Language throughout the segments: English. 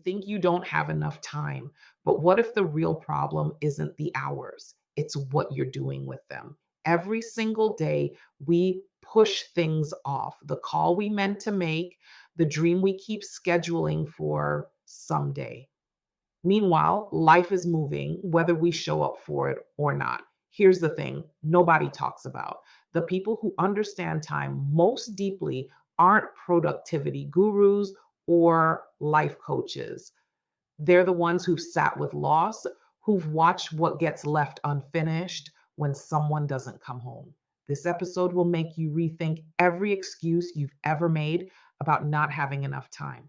think you don't have enough time, but what if the real problem isn't the hours? It's what you're doing with them. Every single day, we push things off. The call we meant to make, the dream we keep scheduling for someday. Meanwhile, life is moving, whether we show up for it or not. Here's the thing nobody talks about. The people who understand time most deeply aren't productivity gurus or life coaches. They're the ones who've sat with loss, who've watched what gets left unfinished when someone doesn't come home. This episode will make you rethink every excuse you've ever made about not having enough time,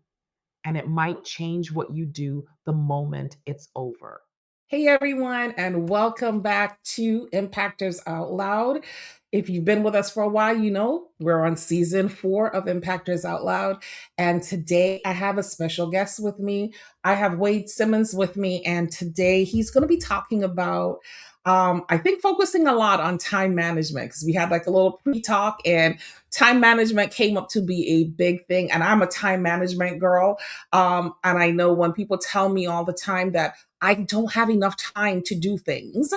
and it might change what you do the moment it's over. Hey everyone, and welcome back to Impctrs Out Loud. If you've been with us for a while, you know we're on season 4 of Impctrs Out Loud. And today I have a special guest with me. I have Wade Simmons with me, and today he's going to be talking about, I think, focusing a lot on time management because we had like a little pre-talk and time management came up to be a big thing. And I'm a time management girl. And I know when people tell me all the time that I don't have enough time to do things,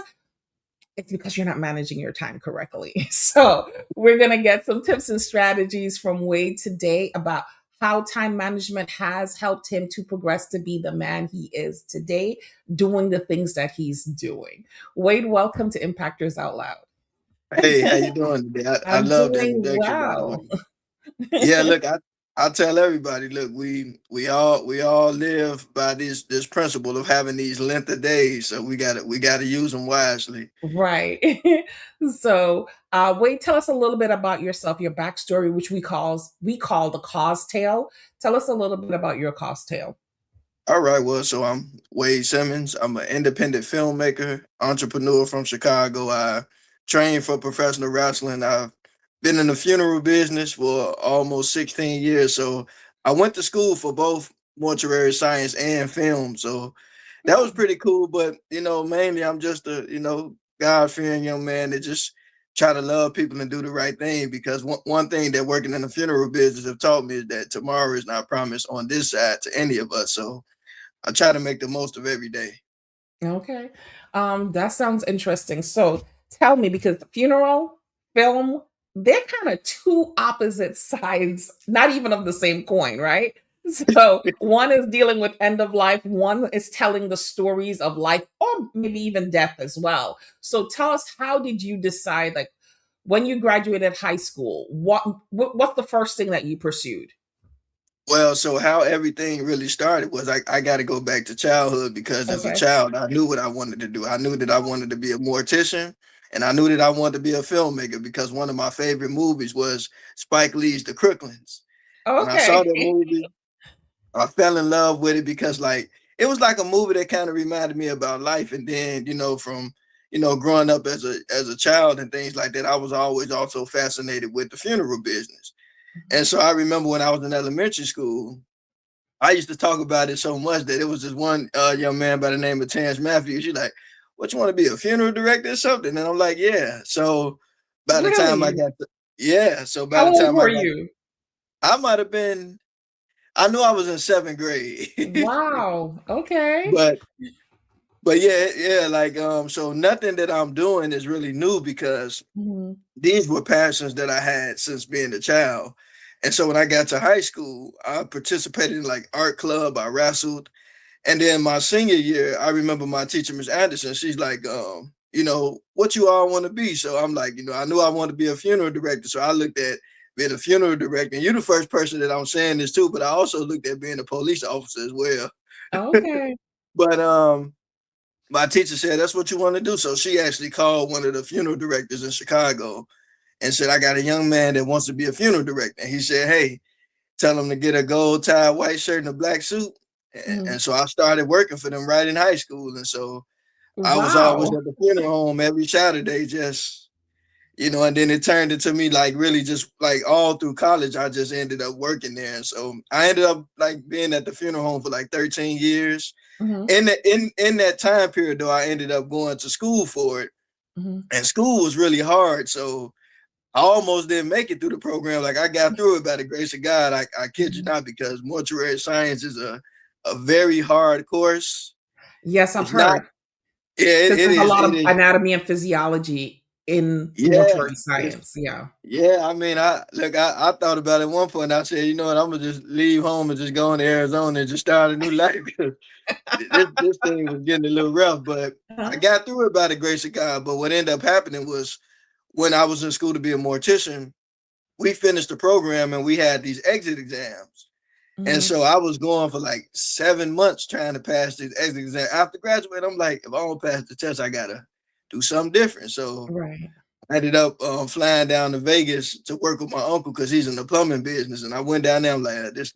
it's because you're not managing your time correctly. So, we're going to get some tips and strategies from Wade today about how time management has helped him to progress to be the man he is today, doing the things that he's doing. Wade, welcome to Impctrs Out Loud. Hey, how you doing today? I I'm love the doing introduction, by the way. well. Yeah, look, I tell everybody, look, we all live by this principle of having these length of days, so we gotta use them wisely. Right. So, Wade, tell us a little bit about yourself, your backstory, which we call the cause tale. Tell us a little bit about your cause tale. All right, well, so I'm Wade Simmons. I'm an independent filmmaker, entrepreneur from Chicago. I train for professional wrestling. I've been in the funeral business for almost 16 years. So I went to school for both mortuary science and film. So that was pretty cool. But mainly I'm just a God fearing young man that just try to love people and do the right thing. Because one thing that working in the funeral business have taught me is that tomorrow is not promised on this side to any of us. So I try to make the most of every day. Okay. That sounds interesting. So, tell me, because the funeral, film, they're kind of two opposite sides, not even of the same coin, right? So, one is dealing with end of life, one is telling the stories of life or maybe even death as well. So, tell us, how did you decide, like, when you graduated high school, what's the first thing that you pursued? Well, so how everything really started was I got to go back to childhood because as a Okay. child, I knew what I wanted to do. I knew that I wanted to be a mortician and I knew that I wanted to be a filmmaker because one of my favorite movies was Spike Lee's The Crooklins. When I saw Okay. that movie, I fell in love with it because like it was like a movie that kind of reminded me about life. And then, from growing up as a child and things like that, I was always also fascinated with the funeral business. And so I remember when I was in elementary school, I used to talk about it so much that it was this one young man by the name of Terrence Matthews. She's like, "What, you want to be a funeral director or something?" And I'm like, "Yeah." So by the time I Really? got to, yeah, so by How the old time were you? I might have been, I knew I was in seventh grade, Wow. Okay. but yeah, like so nothing that I'm doing is really new because Mhm. these were passions that I had since being a child. And so when I got to high school, I participated in like art club, I wrestled. And then my senior year, I remember my teacher, Miss Anderson, she's like, what you all want to be? So I'm like, I knew I wanted to be a funeral director. So I looked at being a funeral director. And you're the first person that I'm saying this to, but I also looked at being a police officer as well. Okay. But my teacher said, that's what you want to do. So she actually called one of the funeral directors in Chicago and said, I got a young man that wants to be a funeral director. And he said, hey, tell him to get a gold tie, white shirt, and a black suit. Mhm. And so I started working for them right in high school. And so I was always Wow. at the funeral home every Saturday, just, and then it turned into me like really just like all through college, I just ended up working there. And so I ended up like being at the funeral home for like 13 years. Mhm. In that time period, though, I ended up going to school for it. Mhm. And school was really hard. So I almost didn't make it through the program. Like I got through it by the grace of God. I kid you Mhm. not, because mortuary science is a a very hard course. Yes, I've It's not. heard. Yeah, Because it there's a is. lot It of is. anatomy and physiology in Yeah. mortuary science. Yeah. Yeah, I mean, I thought about it at one point. I said, you know what, I'm gonna just leave home and just go into Arizona and just start a new life because this thing was getting a little rough. But I Uh-huh. got through it by the grace of God. But what ended up happening was when I was in school to be a mortician, we finished the program and we had these exit exams. And Mhm. so I was going for like 7 months trying to pass these exit exams. After graduating, I'm like, if I don't pass the test, I gotta do something different. So Right. I ended up flying down to Vegas to work with my uncle because he's in the plumbing business. And I went down there. I'm like, this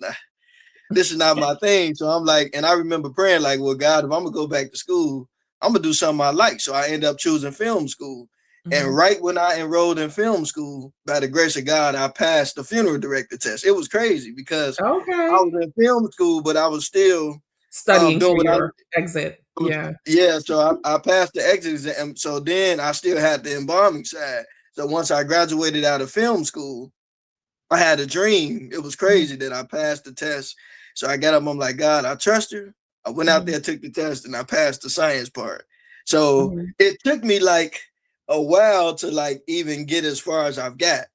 is not my thing. So I'm like, and I remember praying like, well, God, if I'm gonna go back to school, I'm gonna do something I like. So I ended up choosing film school. And Mhm. right when I enrolled in film school, by the grace of God, I passed the funeral director test. It was crazy because I Okay. was in film school, but I was still Studying doing for what I your exit. Yeah. yeah, so I passed the exit exam. So then I still had the embalming side. So once I graduated out of film school, I had a dream. It was Mhm. crazy that I passed the test. So I got up, I'm like, God, I trust you. I went out Mhm. there, took the test, and I passed the science part. So Mhm. it took me like a while to like even get as far as I've got.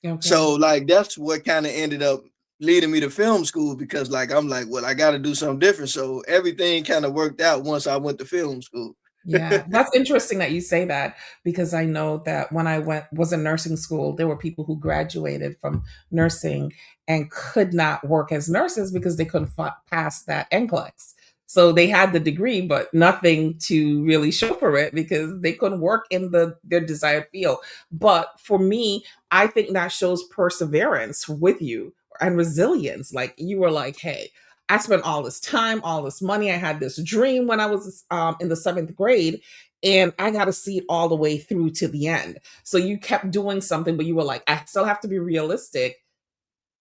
Okay. So like that's what kind of ended up leading me to film school because like I'm like, well, I got to do something different. So everything kind of worked out once I went to film school. Yeah, that's interesting that you say that because I know that when I was in nursing school, there were people who graduated from nursing and could not work as nurses because they couldn't pass that NCLEX. So they had the degree, but nothing to really show for it because they couldn't work in their desired field. But for me, I think that shows perseverance with you and resilience. Like you were like, hey, I spent all this time, all this money. I had this dream when I was in the seventh grade, and I got to see it all the way through to the end. So you kept doing something, but you were like, I still have to be realistic.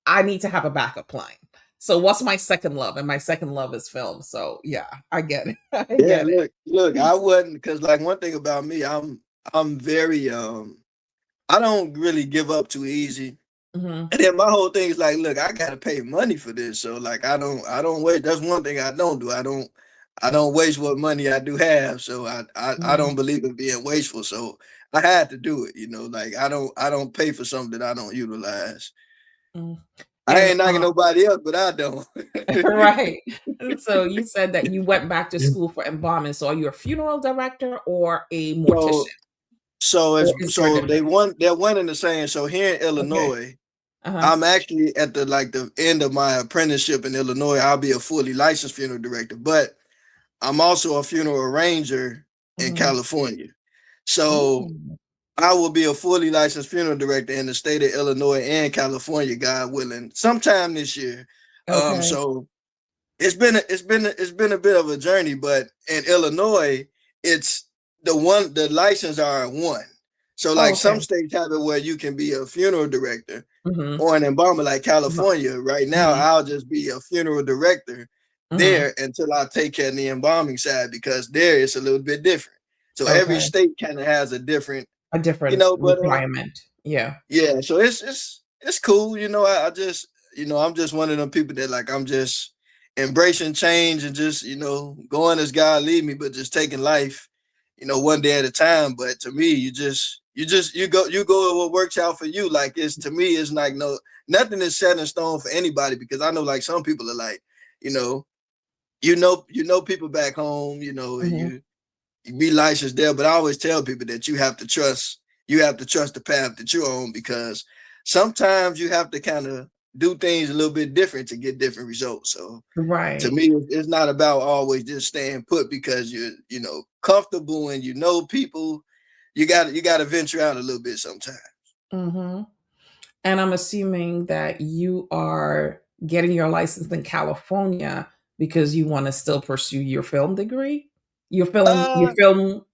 I need to have a backup plan. So what's my second love? And my second love is film. So yeah, I get it. I Yeah, get it. look, I wasn't because like one thing about me, I'm very I don't really give up too easy. Hmm. And then my whole thing is like, look, I gotta pay money for this. So like I don't wait. That's one thing I don't do. I don't waste what money I do have. So I Hmm. don't believe in being wasteful. So I had to do it, like I don't pay for something that I don't utilize. Hmm. I And ain't knocking nobody else, but I don't. right. So you said that you went back to school for embalming. So are you a funeral director or a mortician? So so Or it's is there a so difference? they're one and the same. So here in Okay. Illinois, Uh-huh. I'm actually at the end of my apprenticeship in Illinois. I'll be a fully licensed funeral director, but I'm also a funeral arranger in Mhm. California. So Ooh. I will be a fully licensed funeral director in the state of Illinois and California, God willing, sometime this year. Okay. So it's been a bit of a journey, but in Illinois, it's the license are one. So Oh, like okay. some states have it where you can be a funeral director Mhm. or an embalmer, like Mhm. California. Right now, Mhm. I'll just be a funeral director Mhm. there until I take care of the embalming side because there it's a little bit different. So every Okay. state kind of has a different, A different but requirement. Yeah. yeah. So it's cool. I just I'm just one of them people that like I'm just embracing change and just going as God lead me, but just taking life, one day at a time. But to me, you go with what works out for you. Like it's to me, it's like no nothing is set in stone for anybody because I know like some people are like, you know, people back home, and Mhm. you be licensed there, but I always tell people that you have to trust the path that you're on because sometimes you have to kind of do things a little bit different to get different results. So to Right. me, it's not about always just staying put because you're comfortable and people. You got to venture out a little bit sometimes. Mhm. And I'm assuming that you are getting your license in California because you wanna still pursue your film degree? Your Uh, film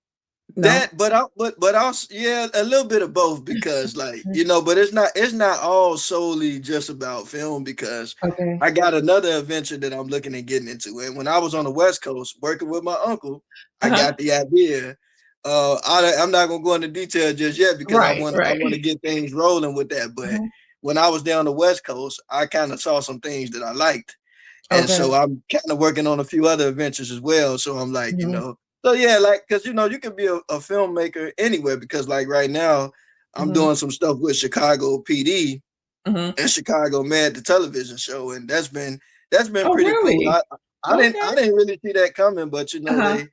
no? but also yeah, a little bit of both because like but it's not all solely just about film because Okay. I got another adventure that I'm looking at getting into. And when I was on the West Coast working with my uncle, I Uh-huh. got the idea. I'm not gonna go into detail just yet because I Right, want I right. want to get things rolling with that. But Mhm. when I was down the West Coast, I kind of saw some things that I liked. And Okay. so I'm kind of working on a few other adventures as well. So I'm like, Mhm. so yeah, like, cause you can be a filmmaker anywhere, because like right now I'm Mhm. doing some stuff with Chicago PD Mhm. and Chicago Med, the television show. And that's been Oh, pretty cool. really? I didn't, Okay. I didn't really see that coming, but Uh-huh.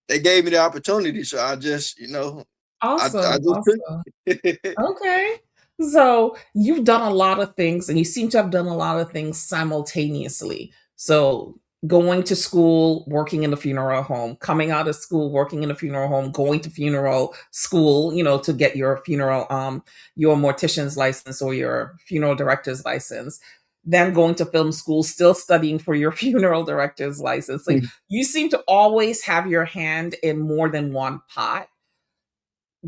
they gave me the opportunity. So I just, I Awesome, just took awesome. it. Okay. So you've done a lot of things and you seem to have done a lot of things simultaneously. So going to school, working in the funeral home, coming out of school, working in the funeral home, going to funeral school, to get your your mortician's license or your funeral director's license, then going to film school, still studying for your funeral director's license. Like you seem to always have your hand in more than one pot.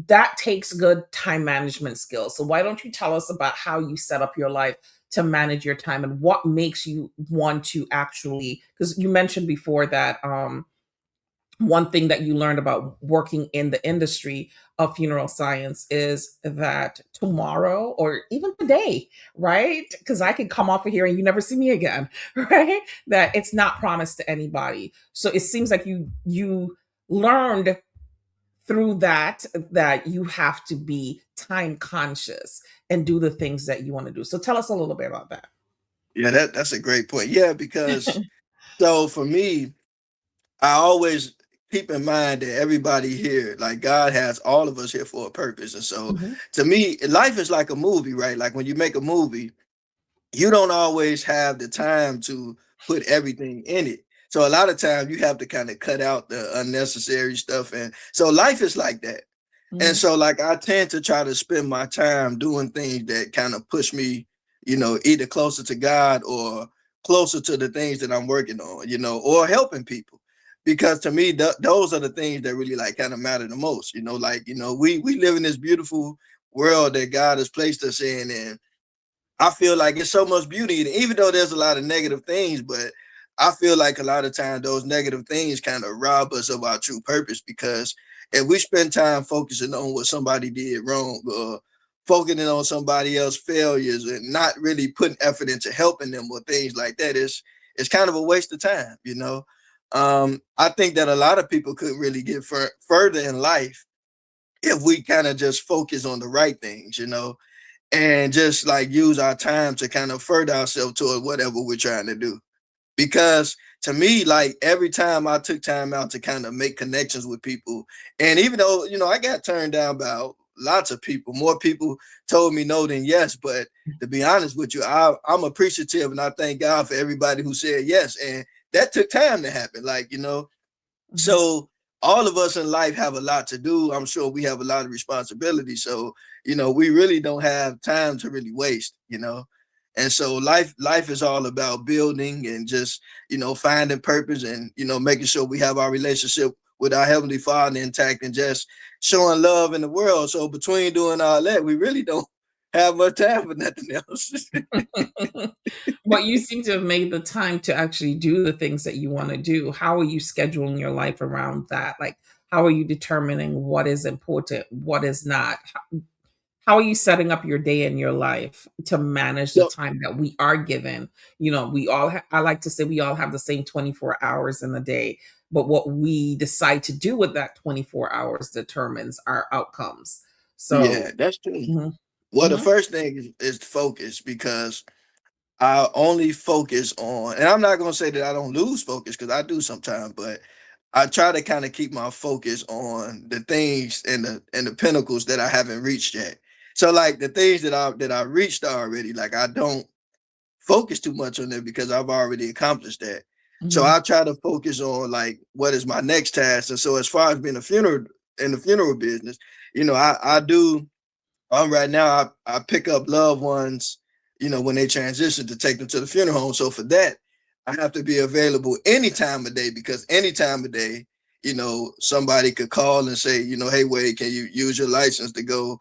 That takes good time management skills. So why don't you tell us about how you set up your life to manage your time and what makes you want to actually, because you mentioned before that one thing that you learned about working in the industry of funeral science is that tomorrow or even today, right? Because I could come off of here and you never see me again, right? That it's not promised to anybody. So it seems like you learned through that you have to be time conscious and do the things that you want to do. So tell us a little bit about that. Yeah, that's a great point. Yeah, because so for me, I always keep in mind that everybody here, like God has all of us here for a purpose. And so Mhm. to me, life is like a movie, right? Like when you make a movie, you don't always have the time to put everything in it. So a lot of times you have to kind of cut out the unnecessary stuff. And so life is like that. And Mhm. so like I tend to try to spend my time doing things that kind of push me, either closer to God or closer to the things that I'm working on, or helping people. Because to me, those are the things that really like kind of matter the most. Like, we live in this beautiful world that God has placed us in, and I feel like it's so much beauty in it, even though there's a lot of negative things. But I feel like a lot of times those negative things kind of rob us of our true purpose, because if we spend time focusing on what somebody did wrong, or focusing on somebody else's failures and not really putting effort into helping them or things like that, it's kind of a waste of time. I think that a lot of people could really get further in life if we kind of just focus on the right things, and just like use our time to kind of further ourselves toward whatever we're trying to do. Because to me, like every time I took time out to kind of make connections with people, and even though, I got turned down by lots of people, more people told me no than yes. But to be honest with you, I'm appreciative, and I thank God for everybody who said yes. And that took time to happen. Like, Mhm. so all of us in life have a lot to do. I'm sure we have a lot of responsibility. So, we really don't have time to really waste. And so life is all about building and just, finding purpose and, making sure we have our relationship with our Heavenly Father intact and just showing love in the world. So between doing all that, we really don't have much time for nothing else. But you seem to have made the time to actually do the things that you want to do. How are you scheduling your life around that? Like, how are you determining what is important, what is not? How are you setting up your day and your life to manage the So time that we are given? We all, I like to say we all have the same 24 hours in a day, but what we decide to do with that 24 hours determines our outcomes. yeah, So, that's true. mhm, Well, the mhm, first thing is focus, because I only focus on, and I'm not gonna say that I don't lose focus, because I do sometimes, but I try to kind of keep my focus on the things and the pinnacles that I haven't reached yet. So like the things that I reached already, like I don't focus too much on it because I've already accomplished that. So mhm, I try to focus on like what is my next task. And so as far as being a funeral in the funeral business, I do right now I pick up loved ones, when they transition, to take them to the funeral home. So for that, I have to be available any time of day, because any time of day, somebody could call and say, hey Wade, can you use your license to go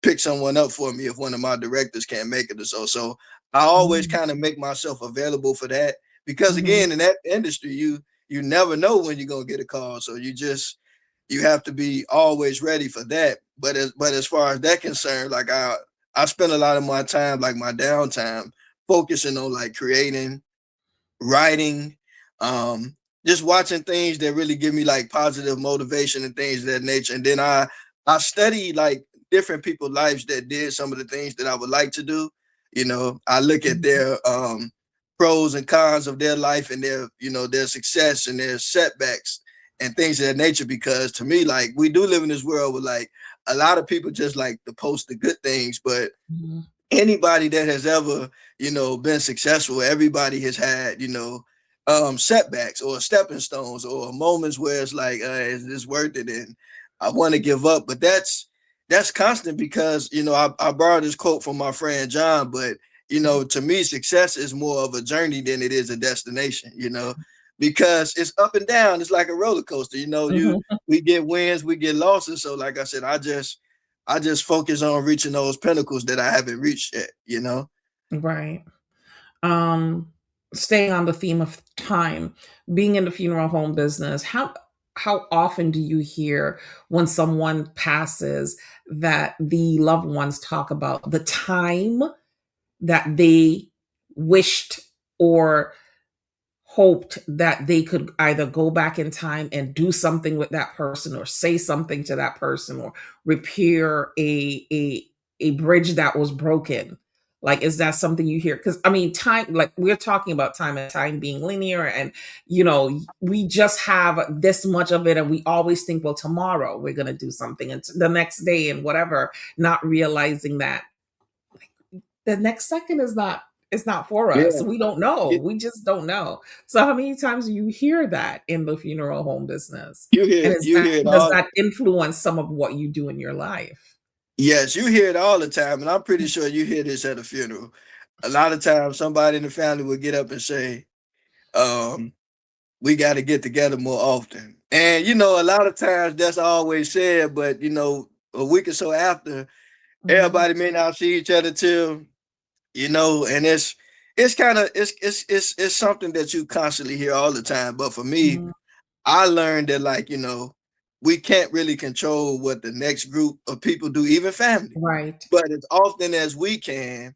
pick someone up for me if one of my directors can't make it or so. So I always mhm, kind of make myself available for that, because mhm. again, in that industry, you never know when you're gonna get a call. So you have to be always ready for that. But as far as that concerned, like I spend a lot of my time, like my downtime, focusing on like creating, writing, just watching things that really give me like positive motivation and things of that nature. And then I study like different people's lives that did some of the things that I would like to do. I look at Mhm. their pros and cons of their life and their, their success and their setbacks and things of that nature. Because to me, like, we do live in this world with like a lot of people just like to post the good things, but Mhm. anybody that has ever, been successful, everybody has had, setbacks or stepping stones or moments where it's like, is this worth it? And I want to give up. But that's constant because, I borrowed this quote from my friend John, but to me, success is more of a journey than it is a destination, because it's up and down. It's like a roller coaster, Mhm. we get wins, we get losses. So like I said, I just focus on reaching those pinnacles that I haven't reached yet. Right. Um, Staying on the theme of time, being in the funeral home business, how often do you hear when someone passes that the loved ones talk about the time that they wished or hoped that they could either go back in time and do something with that person or say something to that person or repair a bridge that was broken? Like, is that something you hear? Because I mean, time, like, we're talking about time and time being linear, and we just have this much of it, and we always think, well, tomorrow we're going to do something, and the next day and whatever, not realizing that the next second is not, it's not for us. Yeah. We don't know. You, We just don't know. So how many times do you hear that in the funeral home business? you hear And is you that, hear it does all. that influence some of what you do in your life? Yes, you hear it all the time, and I'm pretty sure you hear this at a funeral. A lot of times, somebody in the family will get up and say, um, "We got to get together more often." And a lot of times that's always said, but a week or so after, Mhm. everybody may not see each other till and it's kind of it's something that you constantly hear all the time. But for me, Mhm. I learned that, like, we can't really control what the next group of people do, even family. Right. But as often as we can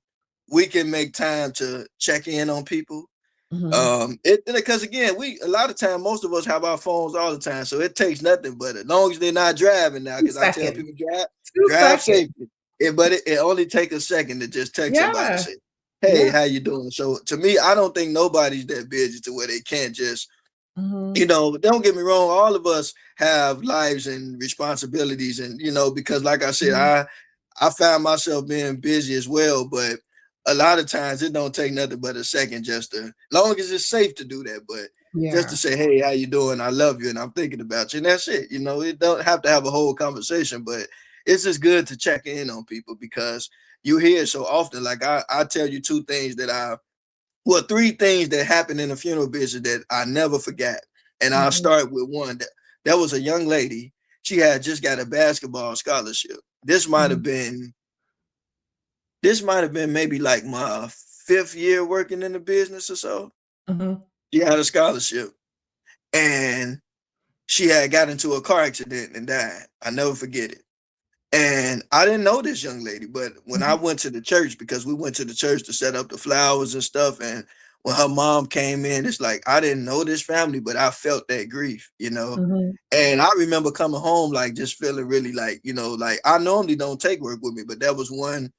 make time to check in on people. Mhm. It because again, we a lot of time, most of us have our phones all the time, so it takes nothing. But as long as they're not driving now, Two because I tell seconds. people, 2 seconds. safely. But it only take a second to just text somebody and Yeah. say, "Hey, Yeah. how you doing?" So to me, I don't think nobody's that busy to where they can't just, Mhm. don't get me wrong, all of us have lives and responsibilities, and because like I said, Mhm. I find myself being busy as well, but a lot of times it don't take nothing but a second just to, long as it's safe to do that, but just to Yeah. say, "Hey, how you doing? I love you and I'm thinking about you." And that's it. It don't have to have a whole conversation, but it's just good to check in on people because you hear it so often. Like I tell you three things that happened in the funeral business that I never forgot. And I'll Mhm. start with one. That was a young lady. She had just got a basketball scholarship. Mhm. This might have been maybe like my fifth year working in the business or so. Mhm. She had a scholarship and she had got into a car accident and died. I never forget it. And I didn't know this young lady, but when I Mhm. went to the church, because we went to the church to set up the flowers and stuff, and when her mom came in, it's like I didn't know this family, but I felt that grief. Mhm. And I remember coming home like just feeling really like, like I normally don't take work with me, but that was one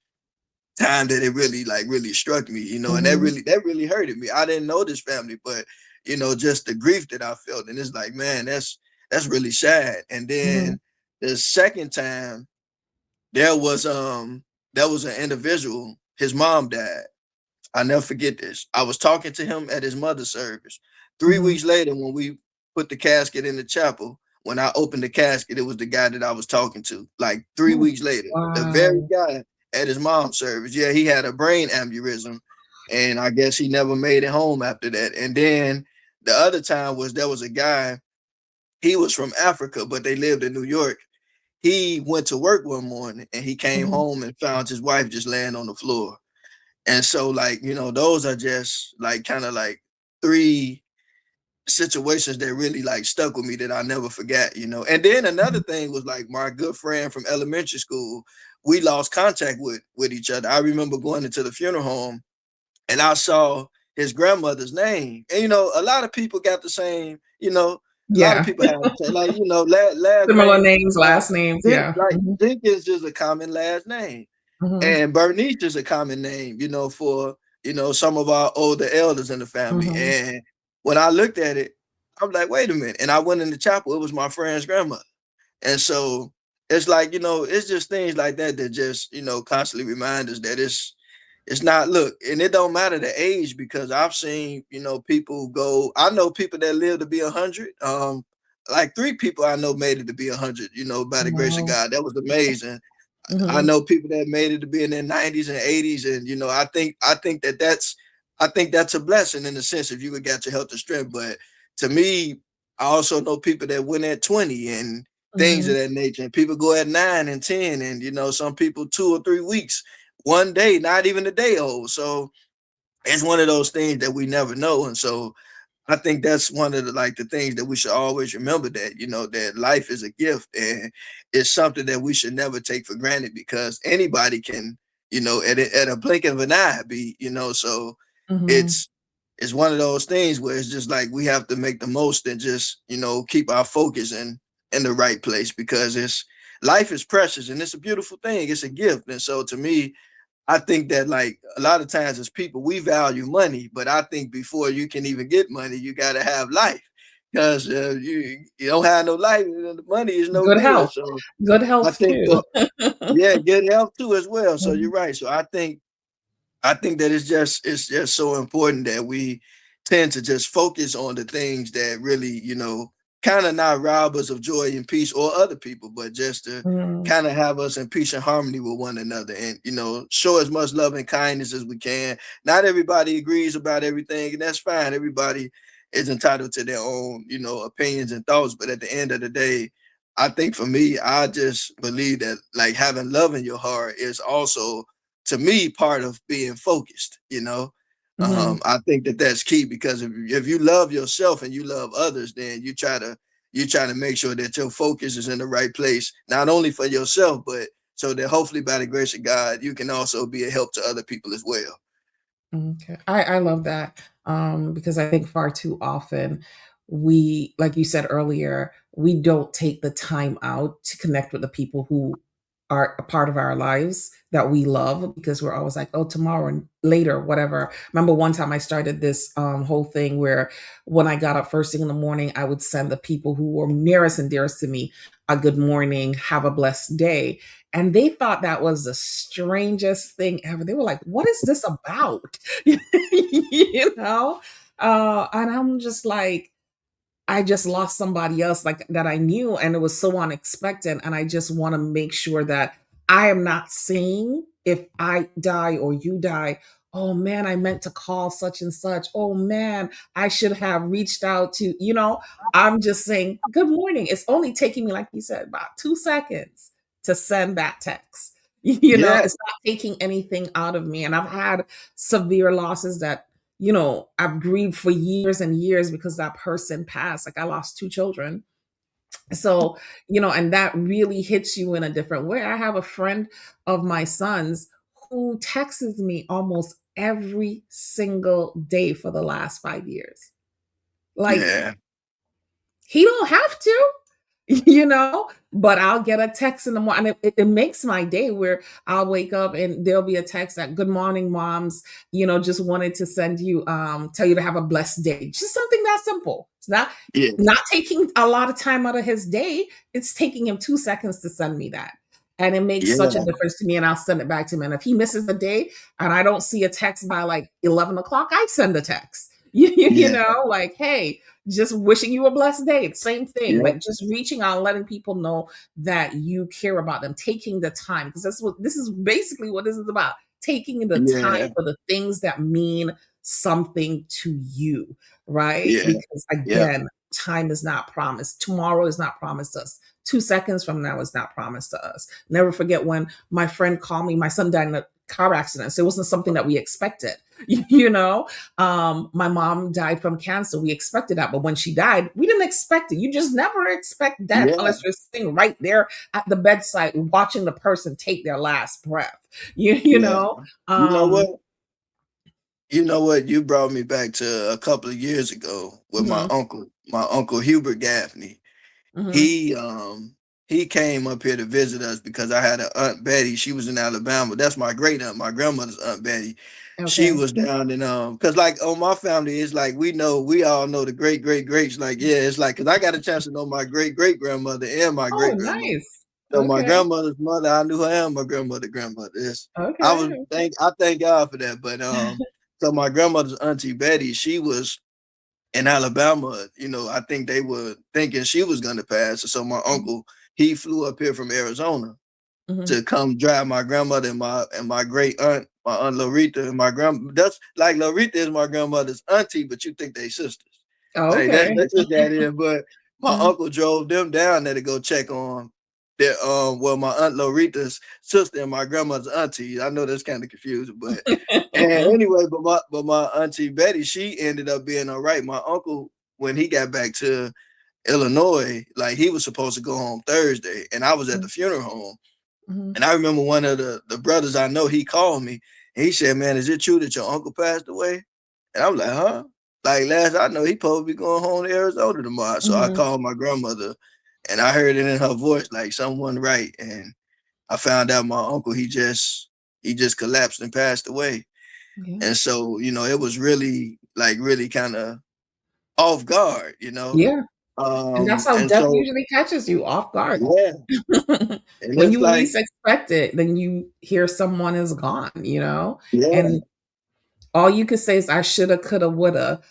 time that it really like really struck me, and that Mhm. really hurted me. I didn't know this family, but just the grief that I felt. And it's like, man, that's really sad. And Mhm. then the second time there was an individual, his mom died. I never forget this. I was talking to him at his mother's service. Three Mhm. weeks later, when we put the casket in the chapel, when I opened the casket, it was the guy that I was talking to. Like 3 weeks later, the very Wow. guy at his mom's service. Yeah, he had a brain aneurysm, and I guess he never made it home after that. And then the other time was there was a guy. He was from Africa, but they lived in New York. He went to work one morning and he came Mhm. home and found his wife just laying on the floor. And so, like, those are just like kind of like three situations that really like stuck with me that I never forgot. And then another Mhm. thing was like my good friend from elementary school. We lost contact with each other. I remember going into the funeral home and I saw his grandmother's name. And a lot of people got the same, a lot of Yeah. people have the same, like, last Similar name, names, last names. Yeah. like Jenkins is a common last name. Mhm. And Bernice is a common name, for, some of our older elders in the family. Mhm. And when I looked at it, I'm like, wait a minute. And I went in the chapel, it was my friend's grandmother. And so it's like, it's just things like that that just, constantly remind us that it's not, look, and it don't matter the age, because I've seen, people go, I know people that live to be 100. Like 3 people I know made it to be 100, by the grace of Wow. God. That was amazing. I Mhm. know people that made it to be in their 90s and 80s. And, I think that's a blessing in the sense if you got your health and strength. But to me, I also know people that went at 20 and things of Mhm. that nature. And people go at 9 and 10, and, some people 2 or 3 weeks, one day, not even a day old. So it's one of those things that we never know. And so I think that's one of the things that we should always remember, that, that life is a gift, and it's something that we should never take for granted, because anybody can, at a blink of an eye be, so Mhm. it's it's one of those things where it's just like we have to make the most and just, keep our focus in the right place, because life is precious and it's a beautiful thing. It's a gift. And so to me, I think that, like, a lot of times as people, we value money, but I think before you can even get money, you got to have life, because you don't have no life, the money is no Good good. health. So Good I health think too. yeah, good health too as well. So you're Mhm. right. So I think that it's just so important that we tend to just focus on the things that really, kind of not rob us of joy and peace, or other people, but just to Mhm. kind of have us in peace and harmony with one another, and, show as much love and kindness as we can. Not everybody agrees about everything, and that's fine. Everybody is entitled to their own, opinions and thoughts. But at the end of the day, I think for me, I just believe that, like, having love in your heart is also, to me, part of being focused. Mhm. I think that that's key, because if you love yourself and you love others, then you try to make sure that your focus is in the right place, not only for yourself, but so that hopefully by the grace of God, you can also be a help to other people as well. Okay. I love that, because I think far too often we, like you said earlier, we don't take the time out to connect with the people who are a part of our lives that we love, because we're always like, oh, tomorrow and later, whatever. Remember one time I started this whole thing where when I got up first thing in the morning, I would send the people who were nearest and dearest to me a good morning, have a blessed day. And they thought that was the strangest thing ever. They were like, what is this about? you know? And I'm just like, I just lost somebody else like that I knew, and it was so unexpected. And I just want to make sure that I am not saying if I die or you die, oh man, I meant to call such and such. Oh man, I should have reached out to. I'm just saying, good morning. It's only taking me, like you said, about 2 seconds to send that text. Yeah, It's not taking anything out of me. And I've had severe losses that I've grieved for years and years because that person passed. Like I lost 2 children. So, and that really hits you in a different way. I have a friend of my son's who texts me almost every single day for the last 5 years. Like yeah, he don't have to, but I'll get a text in the morning. And it makes my day where I'll wake up and there'll be a text that, good morning, moms, just wanted to send you, tell you to have a blessed day. Just something that simple. It's yeah, not taking a lot of time out of his day. It's taking him 2 seconds to send me that. And it makes such a yeah, difference to me. And I'll send it back to him. And if he misses a day and I don't see a text by like 11 o'clock, I send a text. yeah, Like, hey, just wishing you a blessed day. Same thing, yeah, like just reaching out, letting people know that you care about them, taking the time, because this is basically what this is about. Taking the time yeah, for the things that mean something to you, right? yeah, Because yeah, again, time is not promised. Tomorrow is not promised to us. 2 seconds from now is not promised to us. Never forget when my friend called me, my son died in a car accident. So it wasn't something that we expected, you know? My mom died from cancer. We expected that, but when she died, we didn't expect it. You just never expect death yeah, unless you're sitting right there at the bedside watching the person take their last breath. You yeah. know? You know Um, what? You know what? You brought me back to a couple of years ago with Hmm. my uncle Hubert Gaffney. Hmm. He came up here to visit us because I had an Aunt Betty. She was in Alabama. That's my great aunt, my grandmother's Aunt Betty. She Okay. was down in because like on my family, it's like we all know the great greats. Like, yeah, it's like because I got a chance to know my great grandmother and my Oh, great grandmother. nice. So my Okay. grandmother's mother, I knew her and my grandmother. It's, Okay. I thank God for that. But so my grandmother's auntie Betty, she was in Alabama. I think they were thinking she was gonna pass. So my uncle, he flew up here from Arizona Hmm. to come drive my grandmother and my great aunt, my aunt Loretta, and my grand. That's like Loretta is my grandmother's auntie, but you think they sisters. Like Okay. that's just that is. But my Mhm. uncle drove them down there to go check on their well, my aunt Loretta's sister and my grandmother's auntie. I know that's kind of confusing, but and anyway, but my auntie Betty, she ended up being all right. My uncle, when he got back to Illinois, like he was supposed to go home Thursday, and I was at the funeral home. Mhm. And I remember one of the brothers I know, he called me and he said, "Man, is it true that your uncle passed away?" And I was like, "Huh?" Like last I know, he supposed to be going home to Arizona tomorrow. So I Mhm. called my grandmother and I heard it in her voice, like someone right. And I found out my uncle, he just collapsed and passed away. Yeah. And so, it was really like really kind of off guard. Yeah. And that's how And death so usually catches you off guard. yeah, and When it's you like, least expect it, then you hear someone is gone. yeah, And all you could say is, I shoulda, coulda, woulda,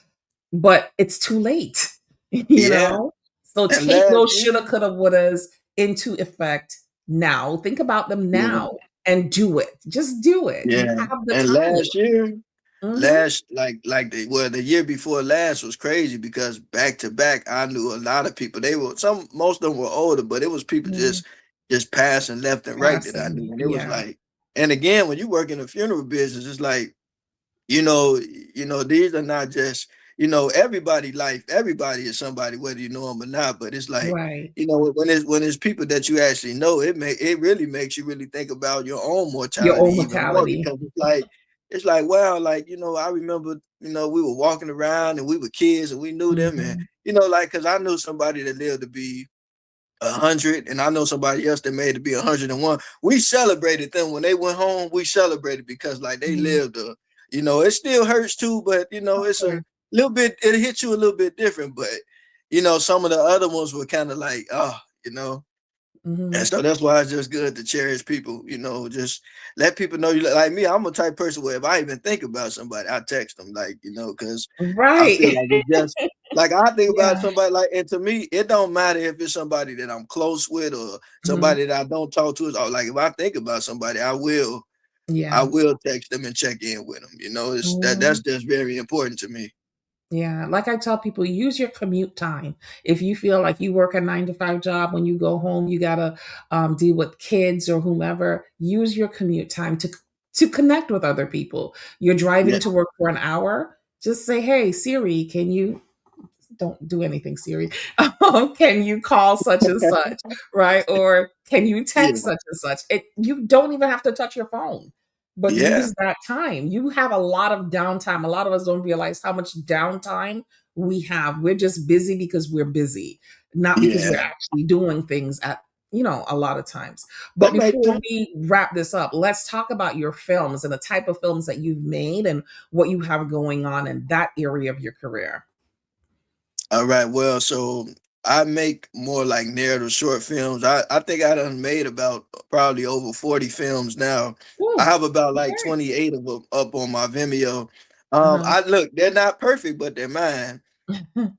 but it's too late, you yeah. know? So And take last those shoulda, year, coulda, wouldas into effect now. Think about them yeah. now and do it. Just do it. You Yeah, have the and time. last year, Mhm. last like the year before last was crazy because back to back, I knew a lot of people. Most of them were older, but it was people Mhm. just passing left and right that I Passing. knew, and it was Yeah. like, and again, when you work in the funeral business, it's like you know, these are not just, everybody is somebody, whether you know them or not. But it's like, Right. when it's people that you actually know, it really makes you really think about your own Your mortality own even more mortality. because it's like wow, like I remember, we were walking around and we were kids and we knew them and Mhm. like because I knew somebody that lived to be 100 and I know somebody else that made it be 101. We celebrated them when they went home. We celebrated because like they Mhm. lived it still hurts too, but Of it's a course. little bit, it hits you a little bit different. But some of the other ones were kind of like, and Mhm. so that's why it's just good to cherish people, just let people know you like me. I'm a type person where if I even think about somebody, I text them, like, because I Right. feel like it's just like I think about Yeah. somebody like, and to me, it don't matter if it's somebody that I'm close with or Mhm. somebody that I don't talk to. Or like if I think about somebody, I Yeah. will text them and check in with them. It's that's Mhm. just very important to me. Yeah, like I tell people, use your commute time. If you feel like you work a 9 to 5 job, when you go home, you gotta deal with kids or whomever. Use your commute time to connect with other people. You're Yeah. driving to work for an hour. Just say, "Hey Siri, can you don't do anything, Siri. Can you call such and such, right? Or can you Yeah. text such and such? You don't even have to touch your phone, but Yeah. use that time. You have a lot of downtime. A lot of us don't realize how much downtime we have. We're just busy because we're busy, not because we're Yeah. actually doing things at a lot of times. But That makes before sense. we wrap this up, let's talk about your films and the type of films that you've made and what you have going on in that area of your career. All right. Well, so I make more like narrative short films. I think I done made about probably over 40 films now. I Ooh, have about like okay. 28 of them up on my Vimeo. Uh-huh. I look, they're not perfect, but they're mine.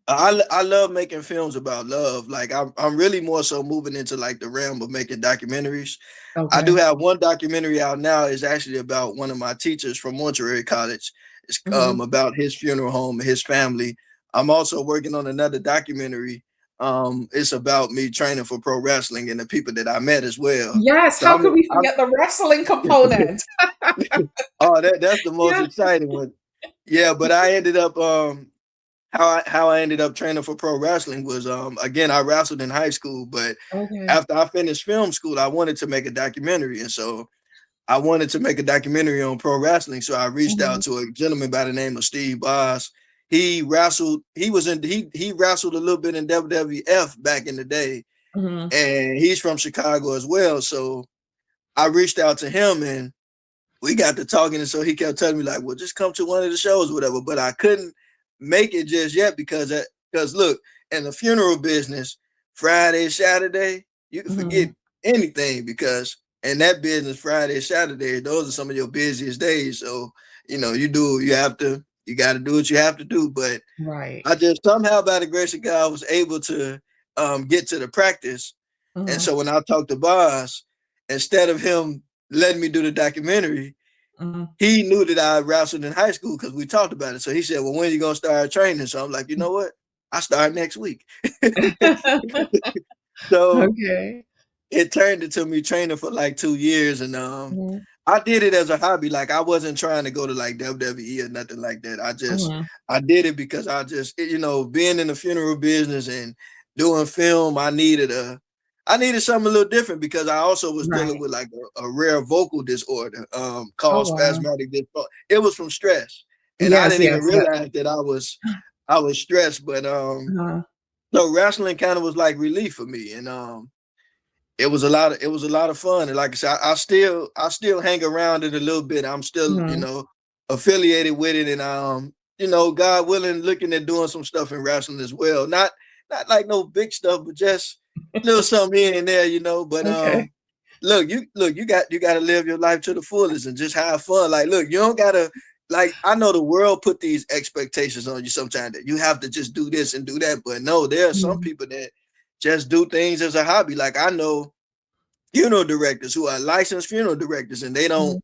I love making films about love. Like I'm really more so moving into like the realm of making documentaries. I do Okay. have one documentary out now. It's actually about one of my teachers from Mortuary College. It's Mhm. about his funeral home and his family. I'm also working on another documentary. It's about me training for pro wrestling and the people that I met as well. Yes, So how could we I'm forget the wrestling component? oh, that's the most Yeah. exciting one. Yeah, but I ended up how I ended up training for pro wrestling was again I wrestled in high school, but Okay. after I finished film school, I wanted to make a documentary, and so I wanted to make a documentary on pro wrestling, so I reached Mm-hmm. out to a gentleman by the name of Steve Boz. He wrestled. He wrestled a little bit in WWF back in the day, Mm-hmm. and he's from Chicago as well. So I reached out to him, and we got to talking, and so he kept telling me like, "Well, just come to one of the shows, whatever." But I couldn't make it just yet because look, in the funeral business, Friday, Saturday, you can Mm-hmm. forget anything because in that business, Friday, Saturday, those are some of your busiest days. So you got to do what you have to do. But Right. I just somehow, by the grace of God, was able to get to the practice. And Mm-hmm. so when I talked to Boss, instead of him letting me do the documentary, Mm-hmm. he knew that I wrestled in high school because we talked about it. So he said, "Well, when are you gonna start training?" So I'm like, you know what? I start next week. So Okay. it turned into me training for like 2 years, and Mm-hmm. I did it as a hobby. Like I wasn't trying to go to like WWE or nothing like that. Mm-hmm. I did it because being in the funeral business and doing film, I needed something a little different because I also was dealing Right. with like a rare vocal disorder Oh called wow. spasmodic dysfunction. It was from stress, and I Yes, didn't even yes, yes. realize that I was stressed. But Uh-huh. so wrestling kind of was like relief for me, and it was a lot of fun. And like I said, I still hang around it a little bit. I'm still, Mm-hmm. affiliated with it, and God willing, looking at doing some stuff in wrestling as well. Not like no big stuff, but just a little something here and there. But Okay. you got to live your life to the fullest and just have fun. Like, look, you don't gotta like. I know the world put these expectations on you sometimes that you have to just do this and do that, but no, there are some Mm-hmm. people that just do things as a hobby. Like I know funeral directors who are licensed funeral directors, and they don't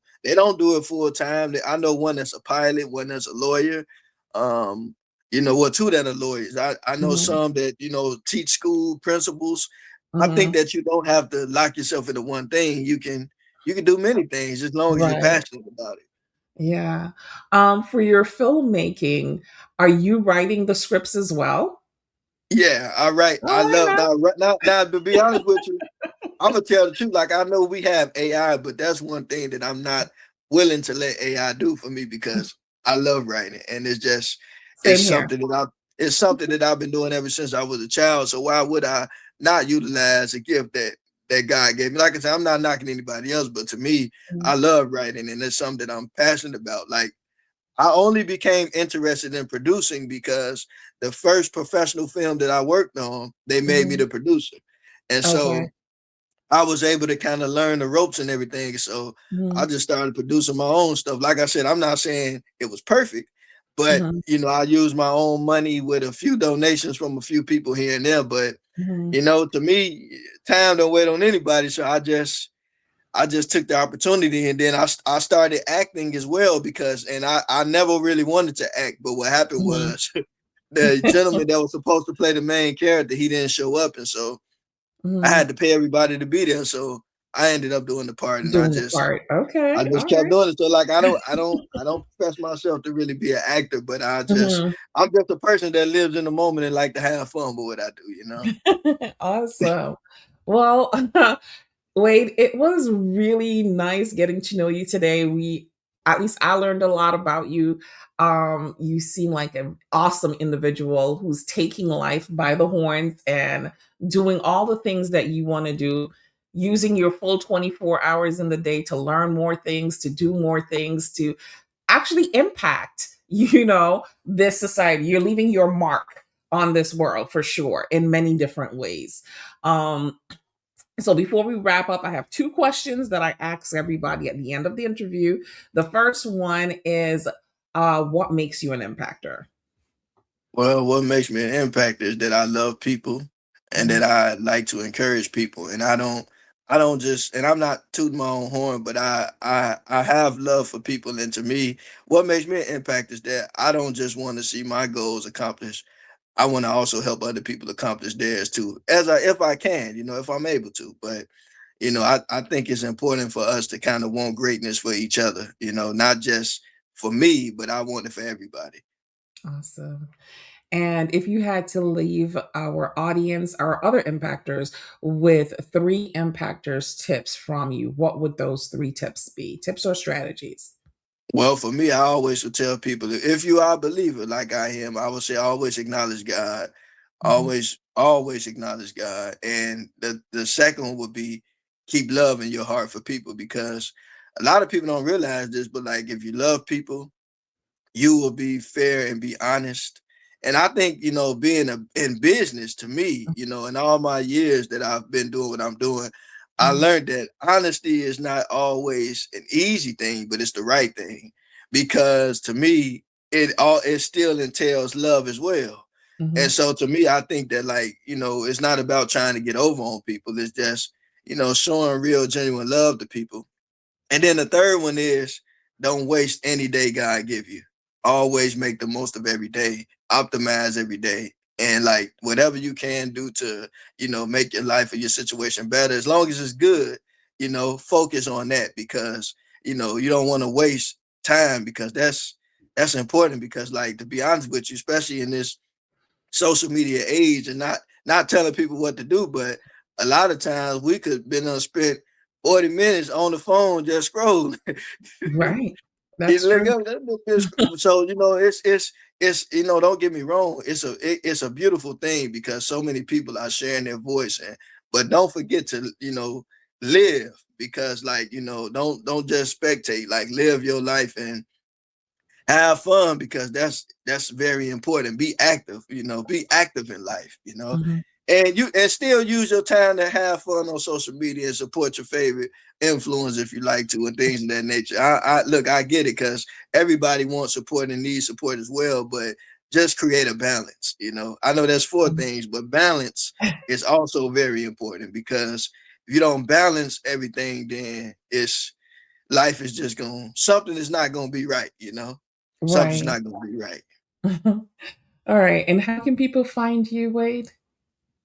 do it full time. I know one that's a pilot, one that's a lawyer. Two that are lawyers. I know Mm-hmm. some that teach school principals. I think Mm-hmm. that you don't have to lock yourself into one thing. You can do many things as long as you're Right. passionate about it. Yeah. For your filmmaking, are you writing the scripts as well? Yeah, I write. All I right love now. now. To be honest with you, I'm gonna tell the truth. Like I know we have AI, but that's one thing that I'm not willing to let AI do for me because I love writing, and it's Same here. something that it's something that I've been doing ever since I was a child. So why would I not utilize a gift that God gave me? Like I said, I'm not knocking anybody else, but to me, I Mhm. love writing, and it's something that I'm passionate about. Like I only became interested in producing because the first professional film that I worked on, they made me Mhm. the producer. And so Okay. I was able to kind of learn the ropes and everything. So I Mhm. just started producing my own stuff. Like I said, I'm not saying it was perfect, but Mhm. I used my own money with a few donations from a few people here and there. But Mhm. to me, time don't wait on anybody. So I just took the opportunity, and then I started acting as well because I never really wanted to act, but what happened Mhm. was the gentleman that was supposed to play the main character, he didn't show up, and so I Mhm. had to pay everybody to be there. So I ended up doing the part, and Doing the part. I Okay. just All kept right. doing it. So like I don't profess myself to really be an actor, but Mhm. I'm just a person that lives in the moment and like to have fun with what I do. Awesome. Well, Wade, it was really nice getting to know you today. At least I learned a lot about you. You seem like an awesome individual who's taking life by the horns and doing all the things that you want to do, using your full 24 hours in the day to learn more things, to do more things, to actually impact, this society. You're leaving your mark on this world for sure in many different ways. Um, so before we wrap up, I have two questions that I ask everybody at the end of the interview. The first one is, what makes you an impactor? Well, what makes me an impact is that I love people and that Mhm. I like to encourage people. And I don't just, and I'm not tooting my own horn, but I have love for people. And to me, what makes me an impact is that I don't just want to see my goals accomplished. I want to also help other people accomplish theirs too, if I can, if I'm able to. But I think it's important for us to kind of want greatness for each other, not just for me, but I want it for everybody. Awesome. And if you had to leave our audience, our other impactors, with 3 impactors tips from you, what would those 3 tips be? Tips or strategies? Well, for me, I always would tell people that if you are a believer like I am, I would say always acknowledge God. Mhm. Always acknowledge God. And the second one would be keep love in your heart for people, because a lot of people don't realize this, but like if you love people, you will be fair and be honest. And I think, being in business, to me, in all my years that I've been doing what I'm doing, I Mhm. learned that honesty is not always an easy thing, but it's the right thing. Because to me, it still entails love as well. And Mhm. so to me, I think that, like, it's not about trying to get over on people. It's just, showing real genuine love to people. And then the third one is don't waste any day God give you. Always make the most of every day. Optimize every day. And like whatever you can do to, make your life or your situation better, as long as it's good, focus on that, because, you don't want to waste time, because that's important. Because, like, to be honest with you, especially in this social media age, and not telling people what to do, but a lot of times we could been spent 40 minutes on the phone just scrolling. Right. That's Look true. up that book so it's don't get me wrong, it's a beautiful thing, because so many people are sharing their voice, but don't forget to live, because, like, don't just spectate, like live your life and have fun, because that's very important. Be active, be active in life, Mhm. and still use your time to have fun on social media and support your favorite influence if you like to, and things of that nature. I look, I get it, because everybody wants support and needs support as well, but just create a balance. I know that's 4 things, but balance is also very important, because if you don't balance everything, then it's life is just something is not gonna be right. Something's Right. not gonna be right. All right. And how can people find you, Wade?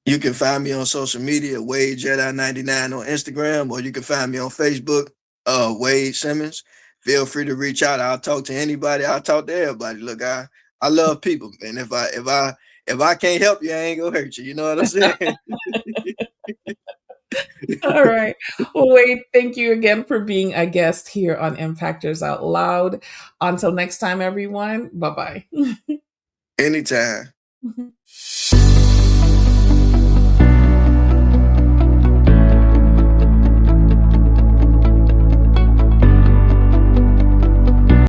You can find me on social media, Wade Jedi 99 on Instagram, or you can find me on Facebook, Wade Simmons. Feel free to reach out. I'll talk to anybody. I'll talk to everybody. Look, I love people, man. If I can't help you, I ain't gonna hurt you. You know what I'm saying? All right. Well, Wade, thank you again for being a guest here on Impactors Out Loud. Until next time, everyone. Bye bye. Anytime.